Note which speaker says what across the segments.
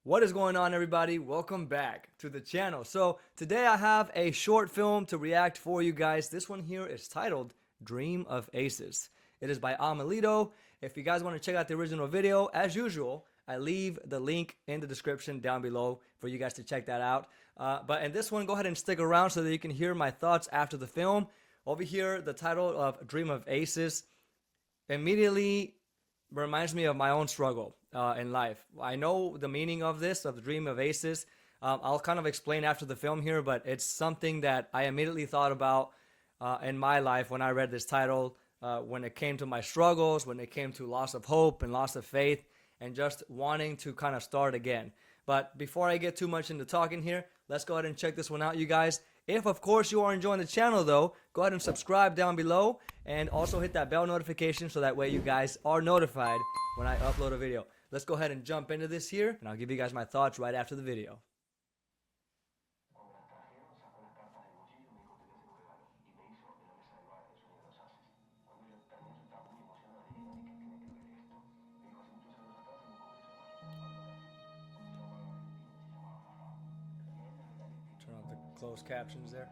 Speaker 1: What is going on, everybody? Welcome back to the channel. So today I have a short film to react for you guys. This one here is titled Dream of Aces. It is by Amelito. If you guys want to check out the original video, as usual, I leave the link in the description down below for you guys to check that out. But in this one, go ahead and stick around so that you can hear my thoughts after the film. Over here, the title of Dream of Aces immediately reminds me of my own struggle in life. I know the meaning of this, of the Dream of Aces. I'll kind of explain after the film here, but it's something that I immediately thought about in my life when I read this title, when it came to my struggles, when it came to loss of hope and loss of faith, and just wanting to kind of start again. But before I get too much into talking here, let's go ahead and check this one out, you guys. If, of course, you are enjoying the channel, though, go ahead and subscribe down below and also hit that bell notification so that way you guys are notified when I upload a video. Let's go ahead and jump into this here, and I'll give you guys my thoughts right after the video. Turn off the closed captions there.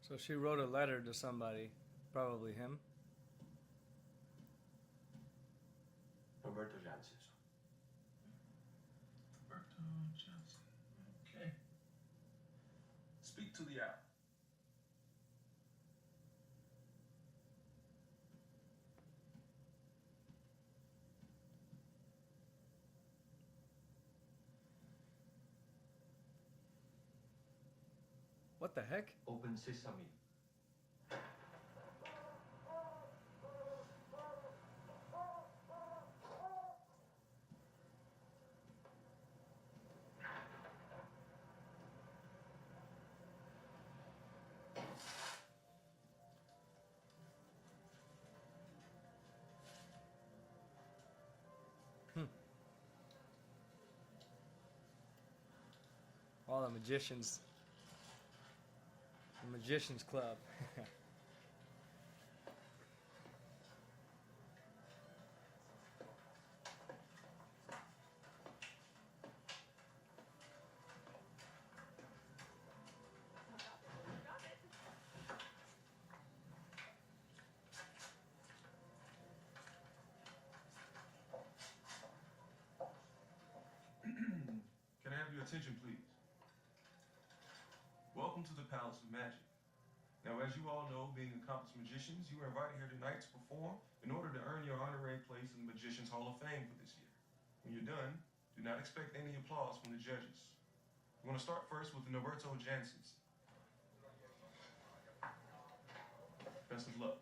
Speaker 1: So she wrote a letter to somebody, probably him.
Speaker 2: Roberto Jansen.
Speaker 3: Roberto Johnson. Okay. Speak to the owl.
Speaker 1: What the heck?
Speaker 2: Open sesame.
Speaker 1: All the magicians. The Magicians Club.
Speaker 3: Can I have your attention, please? Welcome to the Palace of Magic. Now, as you all know, being accomplished magicians, you are invited here tonight to perform in order to earn your honorary place in the Magicians Hall of Fame for this year. When you're done, do not expect any applause from the judges. We're going to start first with the Roberto Jansons. Best of luck.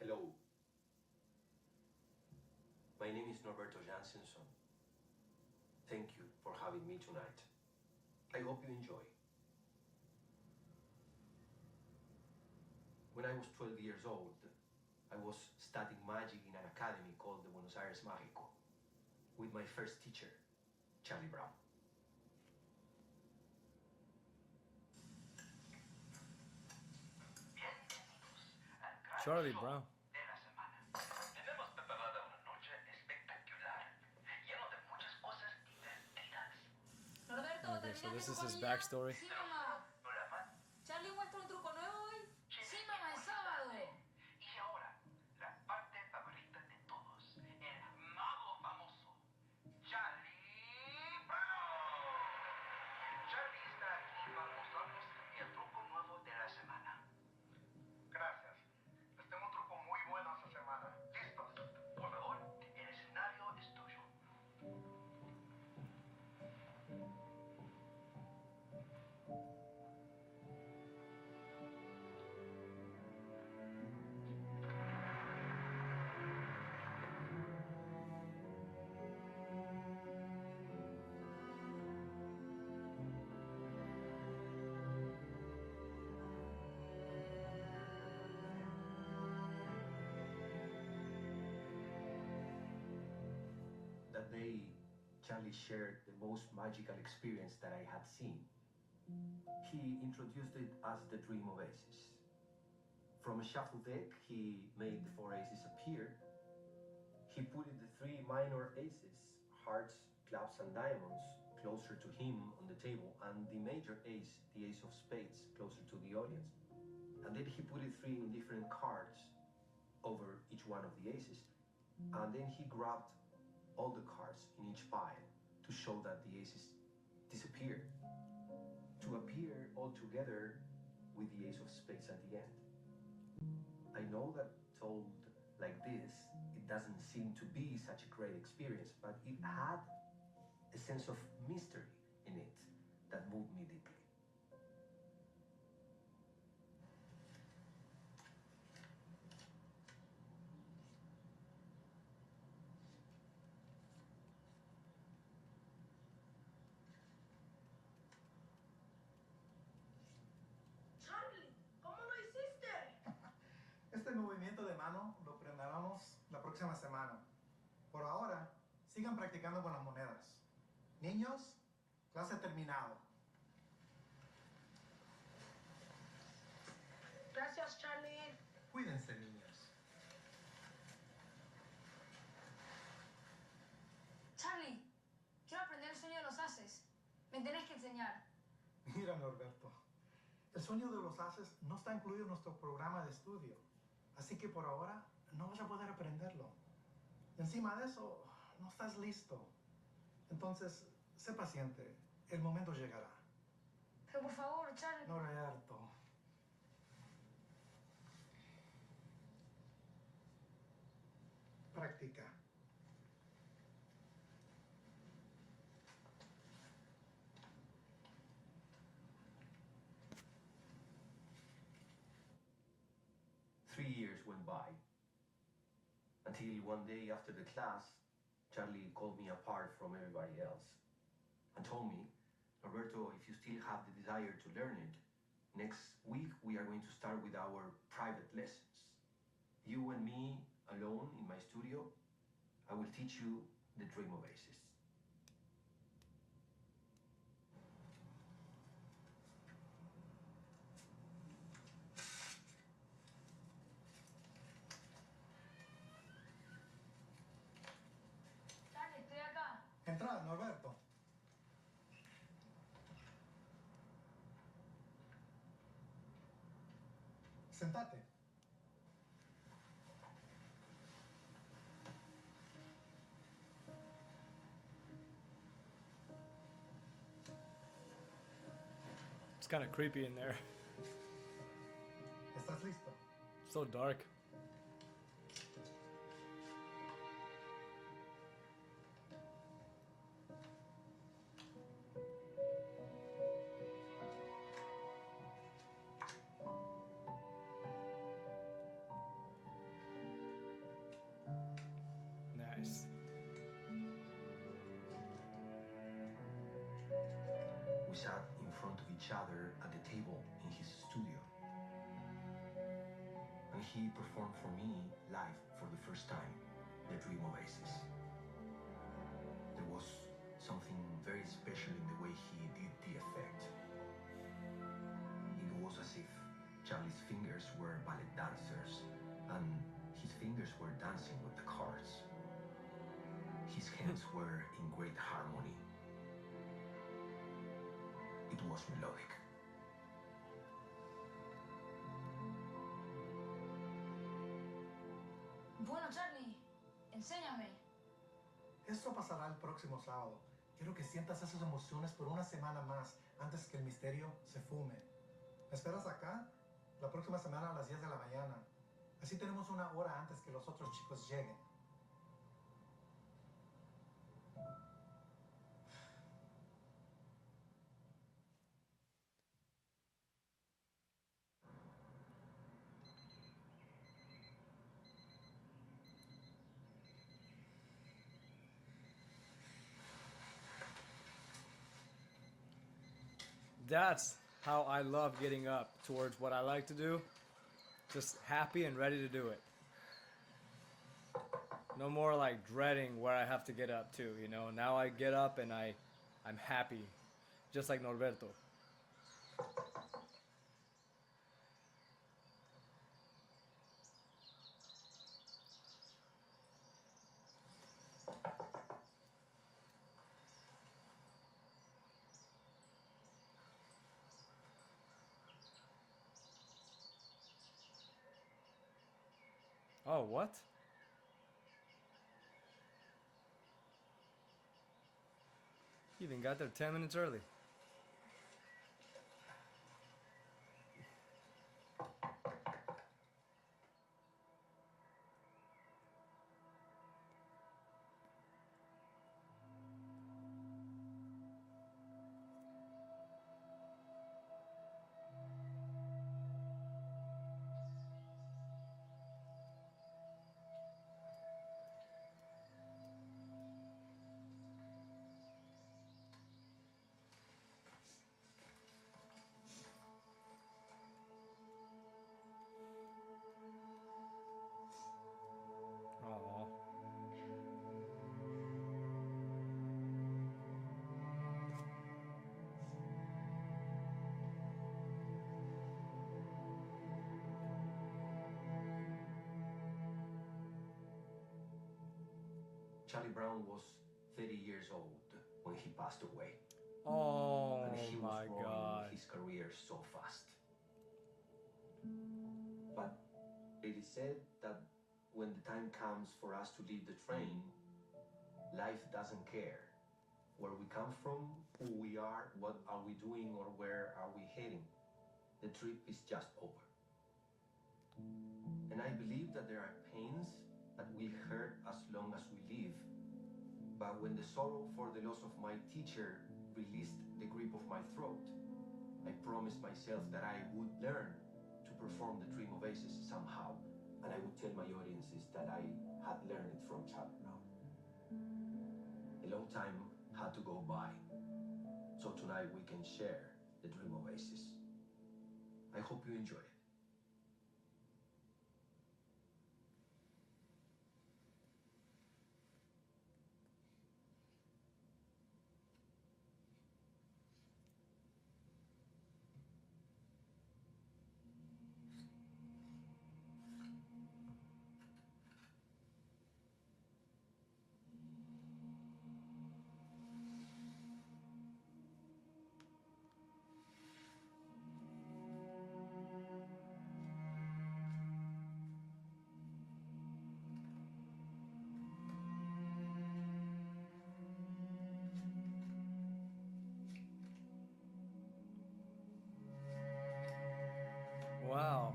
Speaker 2: Hello. My name is Norberto Jansenson. Thank you for having me tonight. I hope you enjoy. When I was 12 years old, I was studying magic in an academy called the Buenos Aires Mágico with my first teacher, Charlie Brown.
Speaker 1: Charlie Brown.
Speaker 4: De la semana. Tenemos preparada una noche espectacular, lleno de muchas cosas divertidas.
Speaker 5: Norberto,
Speaker 1: Okay, so
Speaker 5: ¿terminaste
Speaker 1: this
Speaker 5: tu
Speaker 1: is his
Speaker 5: comida?
Speaker 1: backstory.
Speaker 5: Sí, mamá.
Speaker 4: ¿No la más?
Speaker 5: ¿Charlie muestra un truco nuevo hoy? Sí, mamá, es sábado.
Speaker 4: Y ahora, la parte favorita de todos, el mago famoso, Charlie Brown. Charlie está aquí para mostrarnos el truco nuevo de la semana. Gracias. Les tengo un truco muy bueno esta semana. ¿Listos? Por favor, el escenario es tuyo.
Speaker 2: That day, Charlie shared the most magical experience that I had seen. He introduced it as the Dream Oasis. From a shuffle deck, he made the four aces appear. He put the three minor aces, hearts, clubs, and diamonds, closer to him on the table, and the major ace, the ace of spades, closer to the audience. And then he put three different cards over each one of the aces. And then he grabbed all the cards in each pile to show that the aces disappeared, to appear all together with the ace of spades at the end. I know that told like this, it doesn't seem to be such a great experience, but it had a sense of mystery in it that moved me deeply.
Speaker 6: Charlie, ¿cómo lo hiciste?
Speaker 7: Este movimiento de mano lo aprenderemos la próxima semana. Por ahora, sigan practicando con las monedas. Niños, clase terminado.
Speaker 6: Gracias, Charlie.
Speaker 7: Cuídense, niños.
Speaker 5: Charlie, quiero aprender el sueño de los haces. Me tenés que enseñar.
Speaker 7: Mira, Norberto, el sueño de los haces no está incluido en nuestro programa de estudio. Así que por ahora no vas a poder aprenderlo. Y encima de eso, no estás listo. Entonces, sé paciente. El momento llegará.
Speaker 5: Pero por favor, Charlie.
Speaker 7: Norberto. Práctica.
Speaker 2: Three years went by until one day after the class, Charlie called me apart from everybody else and told me, Roberto, if you still have the desire to learn it, next week we are going to start with our private lessons. You and me alone in my studio, I will teach you the Dream Oasis.
Speaker 5: Charlie, estoy acá.
Speaker 7: Entra, Norberto. Sentate.
Speaker 1: It's kind of creepy in there.
Speaker 7: ¿Estás listo?
Speaker 1: So dark. Nice.
Speaker 2: We sat in front of each other at the table in his studio. And he performed for me live for the first time, the Dream Oasis. There was something very special in the way he did the effect. It was as if Charlie's fingers were ballet dancers His hands were in great harmony. It was melodic.
Speaker 5: Bueno, Charlie, enséñame.
Speaker 7: Esto pasará el próximo sábado. Quiero que sientas esas emociones por una semana más antes que el misterio se fume. ¿Me esperas acá? La próxima semana a las 10 de la mañana. Así tenemos una hora antes que los otros chicos lleguen.
Speaker 1: That's how I love getting up towards what I like to do. Just happy and ready to do it. No more like dreading where I have to get up to, you know. Now I get up and I'm happy. Just like Norberto. Oh, what? You even got there 10 minutes early. Oh.
Speaker 2: Charlie Brown was 30 years old when he passed away.
Speaker 1: Oh
Speaker 2: And he was
Speaker 1: my
Speaker 2: growing
Speaker 1: God.
Speaker 2: his career so fast. But it is said that when the time comes for us to leave the train, life doesn't care where we come from, who we are, what are we doing, or where are we heading. The trip is just over. And I believe that there are pains that will hurt as long as we live. But when the sorrow for the loss of my teacher released the grip of my throat, I promised myself that I would learn to perform the Dream of Aces somehow, and I would tell my audiences that I had learned it from Charlie Brown. A long time had to go by, so tonight we can share the Dream of Aces. I hope you enjoy it.
Speaker 1: Wow.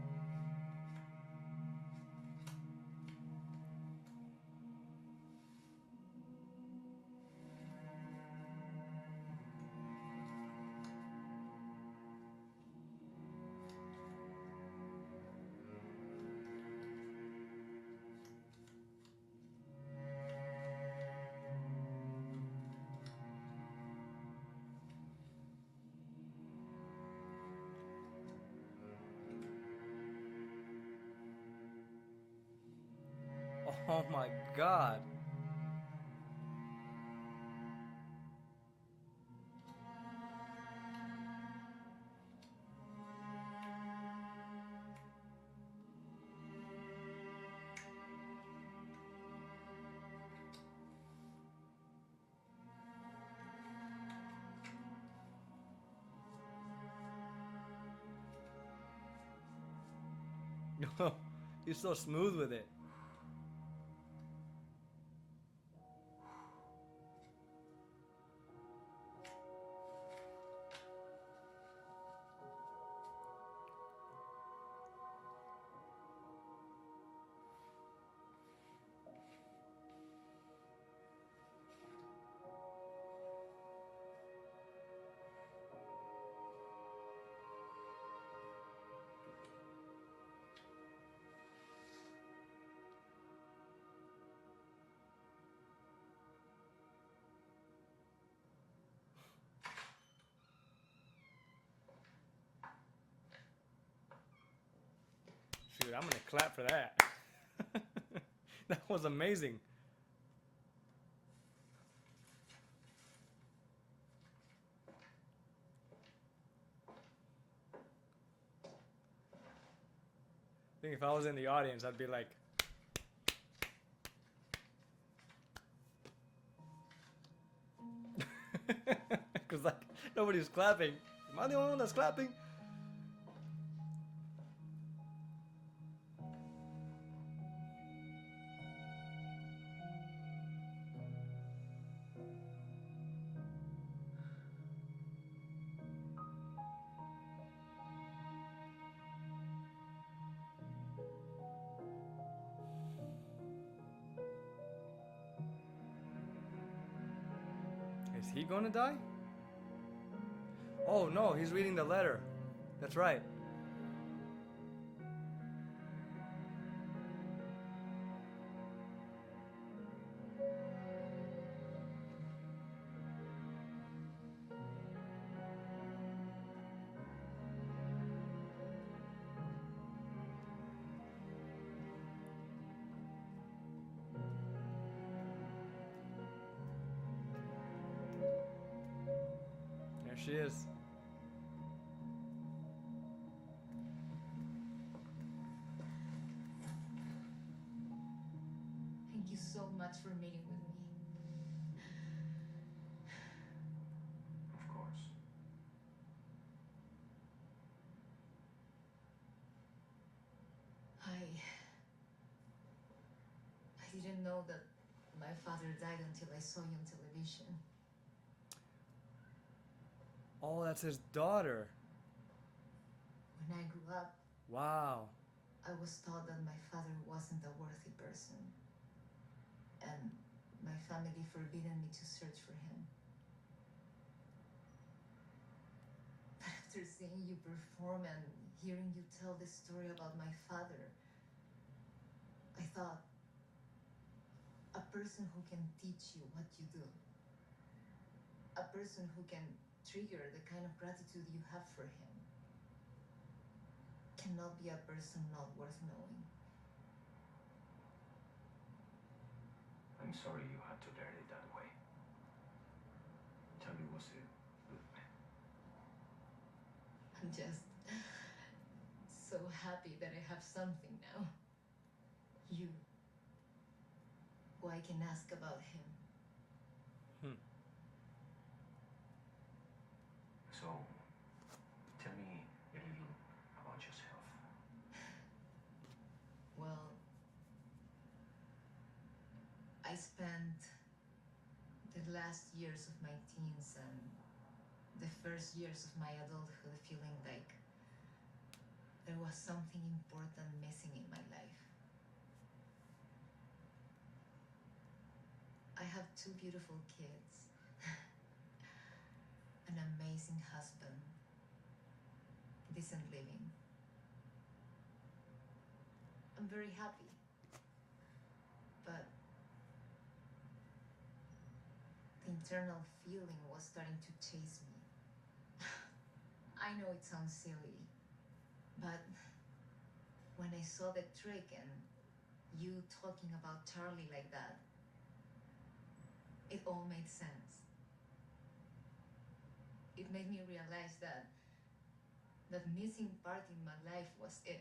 Speaker 1: Oh my God. He's so smooth with it. Shoot, I'm gonna clap for that. That was amazing. I think if I was in the audience, I'd be like, because like nobody's clapping. Am I the only one that's clapping? Is he gonna die? Oh no, he's reading the letter. That's right. There she is.
Speaker 5: Thank you so much for meeting with me.
Speaker 2: Of course.
Speaker 5: I didn't know that my father died until I saw you on television.
Speaker 1: Oh, that's his daughter.
Speaker 5: When I grew up,
Speaker 1: Wow.
Speaker 5: I was taught that my father wasn't a worthy person. And my family forbidden me to search for him. But after seeing you perform and hearing you tell the story about my father, I thought, a person who can teach you what you do, a person who can trigger the kind of gratitude you have for him, cannot be a person not worth knowing.
Speaker 2: I'm sorry you had to learn it that way. Charlie was a good man.
Speaker 5: I'm just so happy that I have something now. You, who I can ask about him.
Speaker 2: So, tell me a little about yourself.
Speaker 5: Well, I spent the last years of my teens and the first years of my adulthood feeling like there was something important missing in my life. I have 2 beautiful kids, an amazing husband, decent living. I'm very happy. But the internal feeling was starting to chase me. I know it sounds silly, but when I saw the trick and you talking about Charlie like that, it all made sense. It made me realize that that missing part in my life was it.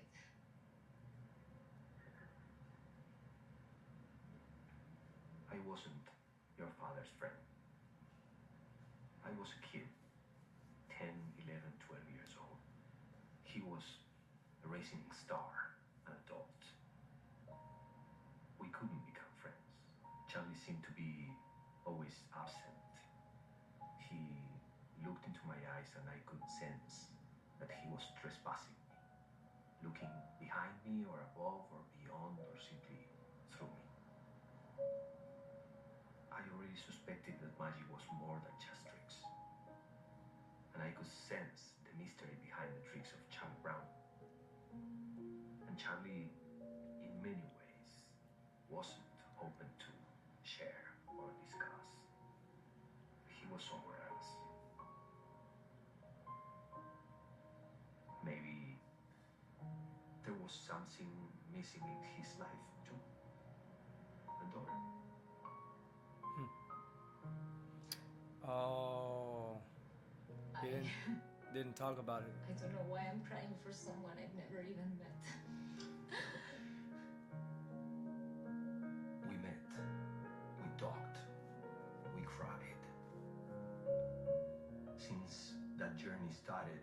Speaker 2: I wasn't your father's friend. I was a kid, 10, 11, 12 years old. He was a racing star, and is absent. He looked into my eyes and I could sense that he was trespassing me, looking behind me or above or beyond or simply through me. I already suspected that magic was more than just tricks. And I could sense the mystery behind the tricks of Charlie Brown. And Charlie, in many ways, wasn't open to share or discuss. He was somewhere else. Maybe there was something missing in his life too. A daughter.
Speaker 1: Oh, he
Speaker 5: I,
Speaker 1: didn't talk about it.
Speaker 5: I don't know why I'm crying for someone I've never even met.
Speaker 2: We met, we talked, we cried. Since that journey started,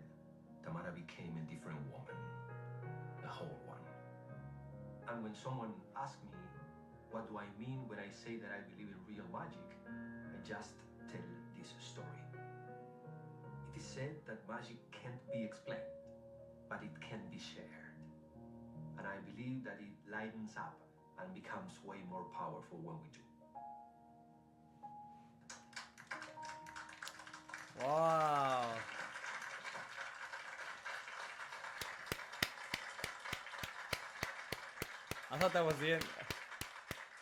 Speaker 2: Tamara became a different woman, a whole one. And when someone asks me, what do I mean when I say that I believe in real magic, I just tell this story. It is said that magic can't be explained, but it can be shared. And I believe that it lightens up and becomes way more powerful when we do.
Speaker 1: Wow. I thought that was the end.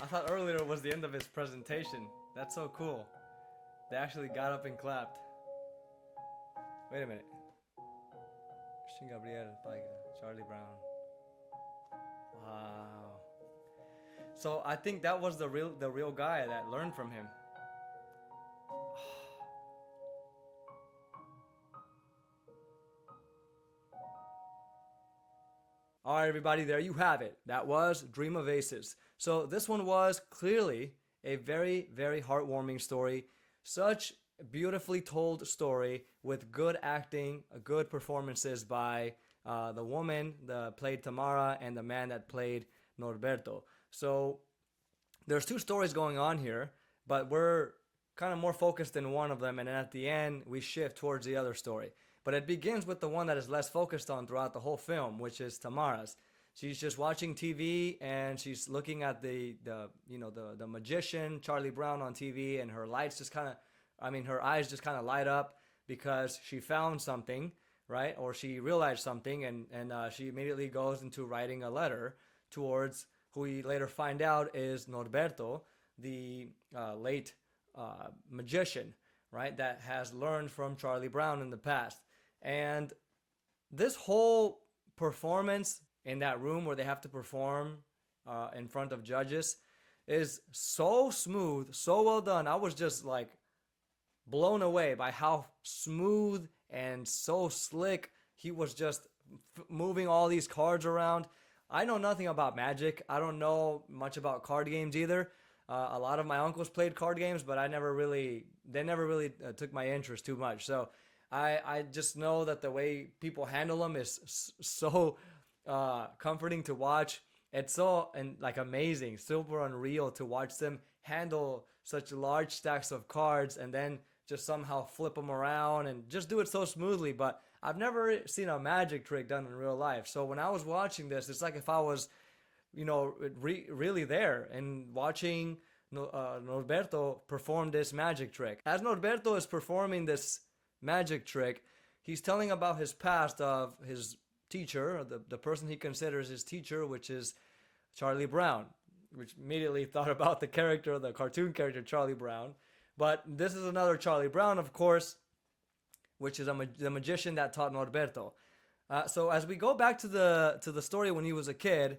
Speaker 1: I thought earlier was the end of his presentation. That's so cool. They actually got up and clapped. Wait a minute. Christian Gabriel, Charlie Brown. Wow. So I think that was the real guy that learned from him. All right, everybody, there you have it. That was Dream of Aces. So this one was clearly a very, very heartwarming story. Such a beautifully told story with good acting, good performances by the woman that played Tamara and the man that played Norberto. So there's two stories going on here, but we're kind of more focused in one of them, and then at the end we shift towards the other story. But it begins with the one that is less focused on throughout the whole film, which is Tamara's. She's just watching TV and she's looking at the magician Charlie Brown on TV, and her lights just kind of, her eyes just kind of light up because she found something, right? Or she realized something, and she immediately goes into writing a letter towards who we later find out is Norberto, the late magician, right? That has learned from Charlie Brown in the past. And this whole performance in that room where they have to perform in front of judges is so smooth, so well done. I was just like blown away by how smooth and so slick he was, just moving all these cards around. I know nothing about magic. I don't know much about card games either. A lot of my uncles played card games, but they never really took my interest too much. So I just know that the way people handle them is so comforting to watch. It's so amazing, super unreal to watch them handle such large stacks of cards and then just somehow flip them around and just do it so smoothly. But I've never seen a magic trick done in real life. So when I was watching this, it's like if I was, really there and watching Norberto perform this magic trick. As Norberto is performing this magic trick, he's telling about his past of his teacher, or the person he considers his teacher, which is Charlie Brown, which immediately thought about the cartoon character Charlie Brown. But this is another Charlie Brown, of course, which is the magician that taught Norberto. So as we go back to the story when he was a kid,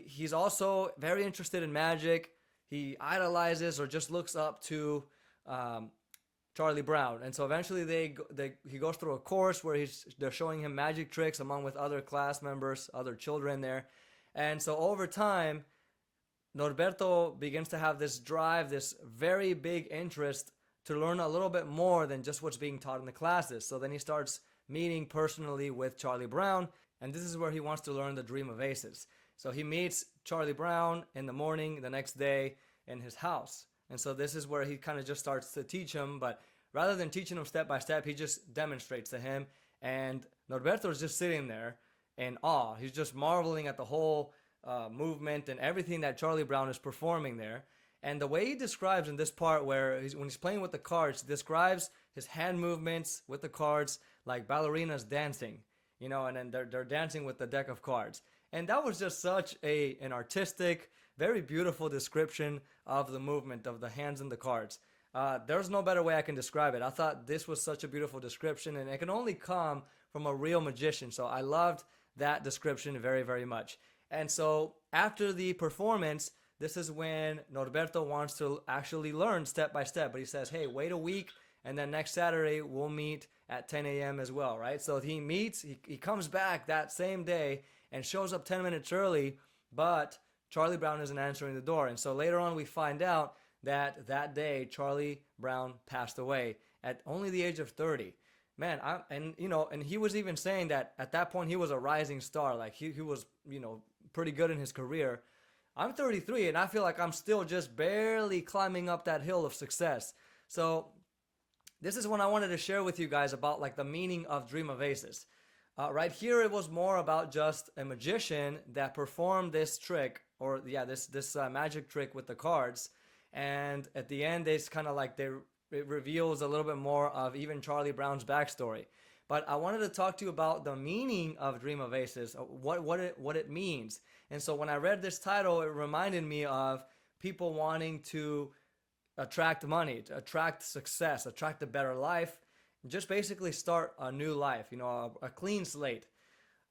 Speaker 1: he's also very interested in magic. He idolizes or just looks up to Charlie Brown, and so eventually he goes through a course where they're showing him magic tricks along with other class members, other children there, and so over time, Norberto begins to have this drive, this very big interest to learn a little bit more than just what's being taught in the classes. So then he starts meeting personally with Charlie Brown, and this is where he wants to learn the Dream of Aces. So he meets Charlie Brown in the morning the next day in his house. And so this is where he kind of just starts to teach him, but rather than teaching him step by step, he just demonstrates to him. And Norberto is just sitting there in awe. He's just marveling at the whole movement and everything that Charlie Brown is performing there. And the way he describes in this part where when he's playing with the cards, he describes his hand movements with the cards like ballerinas dancing, you know, and then they're dancing with the deck of cards. And that was just such an artistic, very beautiful description of the movement of the hands and the cards. There's no better way I can describe it. I thought this was such a beautiful description, and it can only come from a real magician. So I loved that description very, very much. And so after the performance, this is when Norberto wants to actually learn step by step. But he says, hey, wait a week, and then next Saturday we'll meet at 10 a.m. as well, right? So he meets, he comes back that same day and shows up 10 minutes early, but Charlie Brown isn't answering the door. And so later on we find out that day Charlie Brown passed away at only the age of 30. Man, and he was even saying that at that point he was a rising star. Like he was, pretty good in his career. I'm 33 and I feel like I'm still just barely climbing up that hill of success. So this is what I wanted to share with you guys about like the meaning of Dream of Aces. Right here, it was more about just a magician that performed this trick, or this magic trick with the cards. And at the end, it's kind of like it reveals a little bit more of even Charlie Brown's backstory. But I wanted to talk to you about the meaning of Dream of Aces, what it means. And so when I read this title, it reminded me of people wanting to attract money, to attract success, attract a better life, just basically start a new life, a clean slate.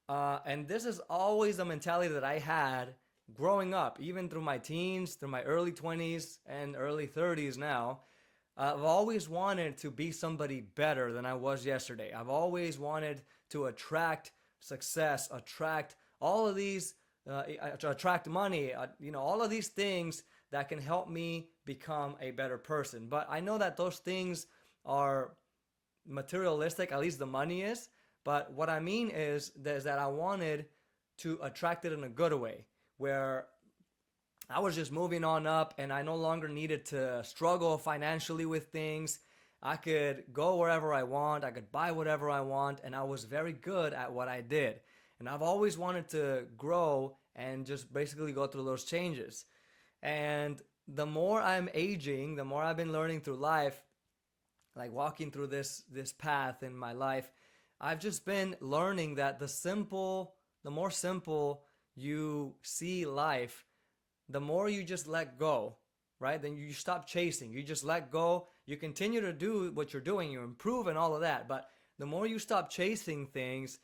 Speaker 1: And this is always the mentality that I had growing up, even through my teens, through my early 20s and early 30s now. I've always wanted to be somebody better than I was yesterday. I've always wanted to attract success, attract all of these, attract money, all of these things that can help me become a better person. But I know that those things are materialistic, at least the money is. But what I mean is that I wanted to attract it in a good way, where I was just moving on up and I no longer needed to struggle financially with things. I could go wherever I want, I could buy whatever I want, and I was very good at what I did. And I've always wanted to grow and just basically go through those changes. And the more I'm aging, the more I've been learning through life, like walking through this path in my life, I've just been learning that the more simple you see life, the more you just let go, right? Then you stop chasing. You just let go. You continue to do what you're doing. You improve and all of that. But the more you stop chasing things,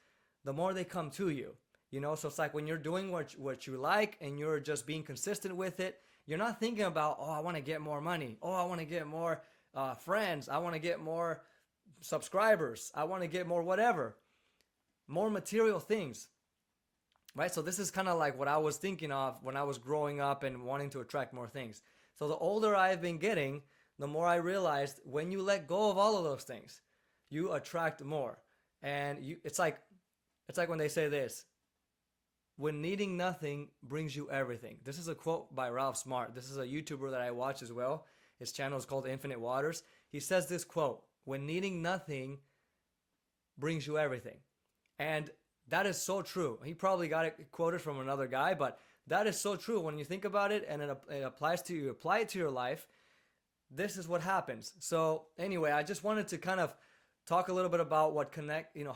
Speaker 1: the more they come to you. So it's like when you're doing what you like and you're just being consistent with it, you're not thinking about, I want to get more money. I want to get more friends. I want to get more subscribers. I want to get more whatever. More material things. Right? So this is kind of like what I was thinking of when I was growing up and wanting to attract more things. So the older I've been getting, the more I realized when you let go of all of those things, you attract more. And it's like when they say this, when needing nothing brings you everything. This is a quote by Ralph Smart. This is a YouTuber that I watch as well. His channel is called Infinite Waters. He says this quote, when needing nothing brings you everything. And that is so true. He probably got it quoted from another guy, but that is so true when you think about it and it applies to you. Apply it to your life. This is what happens. So anyway, I just wanted to kind of talk a little bit about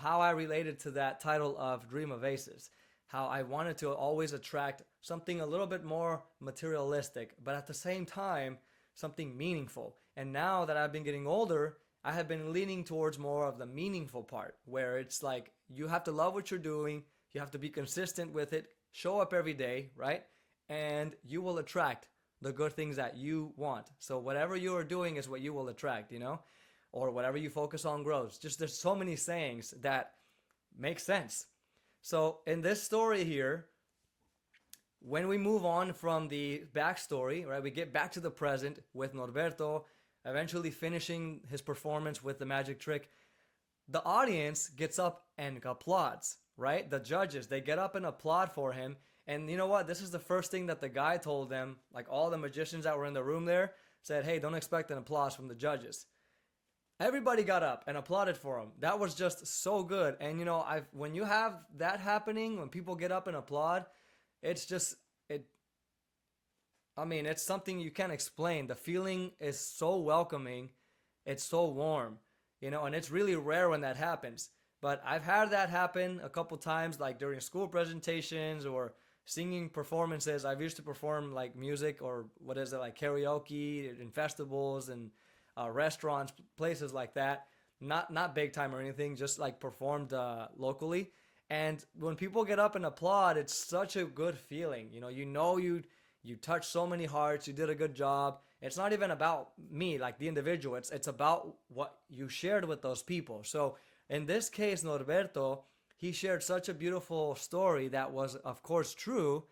Speaker 1: how I related to that title of Dream of Aces. How I wanted to always attract something a little bit more materialistic, but at the same time, something meaningful. And now that I've been getting older, I have been leaning towards more of the meaningful part, where it's like you have to love what you're doing, you have to be consistent with it, show up every day, right? And you will attract the good things that you want. So whatever you are doing is what you will attract, or whatever you focus on grows. Just there's so many sayings that make sense. So in this story here, when we move on from the backstory, right, we get back to the present with Norberto eventually finishing his performance with the magic trick. The audience gets up and applauds, right? The judges, they get up and applaud for him. And you know what? This is the first thing that the guy told them, like all the magicians that were in the room there. said, hey, don't expect an applause from the judges. Everybody got up and applauded for him. That was just so good. And you know, when you have that happening, when people get up and applaud, it's just it's something you can't explain. The feeling is so welcoming. It's so warm, you know, and it's really rare when that happens. But I've had that happen a couple times, like during school presentations or singing performances. I've used to perform like music or like karaoke in festivals and restaurants, places like that. Not big time or anything, just like performed locally. And when people get up and applaud, it's such a good feeling. You touched so many hearts. You did a good job. It's not even about me, like the individual. It's about what you shared with those people. So in this case, Norberto, he shared such a beautiful story that was, of course, true.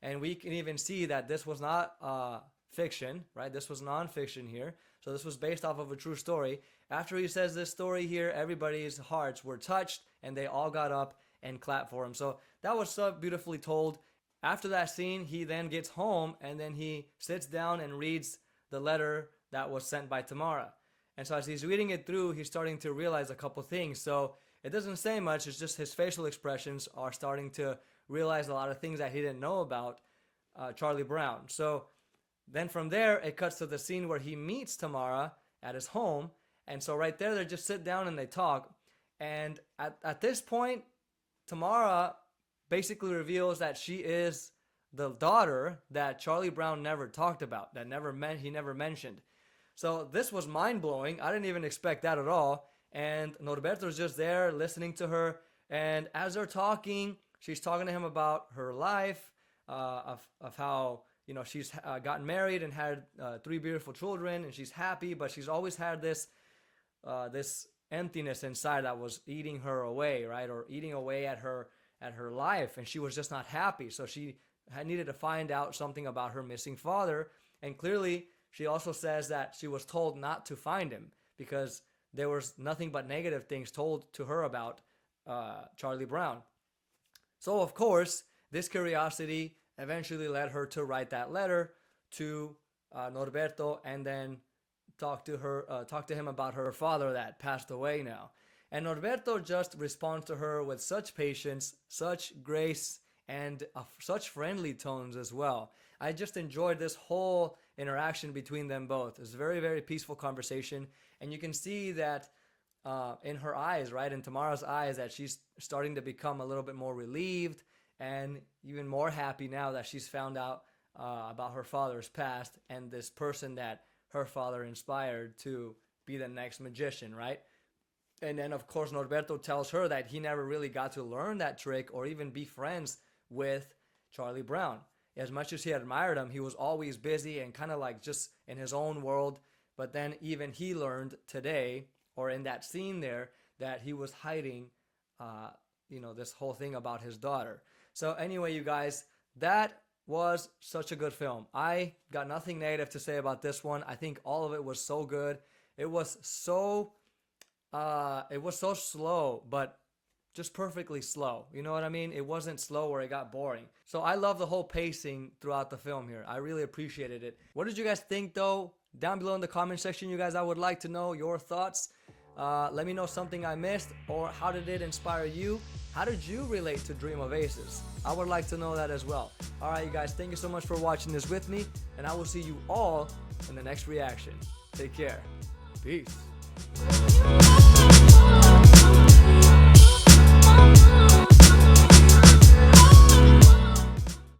Speaker 1: And we can even see that this was not fiction, right? This was nonfiction here. So this was based off of a true story. After he says this story here, everybody's hearts were touched and they all got up and clapped for him. So that was so beautifully told. After that scene, he then gets home and then he sits down and reads the letter that was sent by Tamara. And so as he's reading it through, he's starting to realize a couple things. So it doesn't say much. It's just his facial expressions are starting to realize a lot of things that he didn't know about Charlie Brown. So then from there, it cuts to the scene where he meets Tamara at his home. And so right there, they just sit down and they talk. And at this point, Tamara basically reveals that she is the daughter that Charlie Brown never talked about, he never mentioned. So this was mind-blowing. I didn't even expect that at all. And Norberto's just there listening to her. And as they're talking, she's talking to him about her life, of how, you know, she's gotten married and had 3 beautiful children, and she's happy, but she's always had this emptiness inside that was eating her away, right? Or eating away at her life, and she was just not happy. So she needed to find out something about her missing father. And clearly, she also says that she was told not to find him because there was nothing but negative things told to her about Charlie Brown. So, of course, this curiosity eventually led her to write that letter to Norberto and then talk to him about her father that passed away now. And Norberto just responds to her with such patience, such grace, and such friendly tones as well. I just enjoyed this whole interaction between them both. It's a very, very peaceful conversation. And you can see that in her eyes, right, in Tamara's eyes, that she's starting to become a little bit more relieved and even more happy now that she's found out about her father's past and this person that her father inspired to be the next magician, right? And then, of course, Norberto tells her that he never really got to learn that trick or even be friends with Charlie Brown. As much as he admired him, he was always busy and kind of like just in his own world. But then even he learned today, or in that scene there, that he was hiding, this whole thing about his daughter. So anyway, you guys, that was such a good film. I got nothing negative to say about this one. I think all of it was so good. It was so slow, but just perfectly slow. You know what I mean? It wasn't slow where it got boring. So I love the whole pacing throughout the film here. I really appreciated it. What did you guys think though? Down below in the comment section, you guys, I would like to know your thoughts. Let me know something I missed, or how did it inspire you? How did you relate to Dream of Aces? I would like to know that as well. All right, you guys, thank you so much for watching this with me, and I will see you all in the next reaction. Take care. Peace.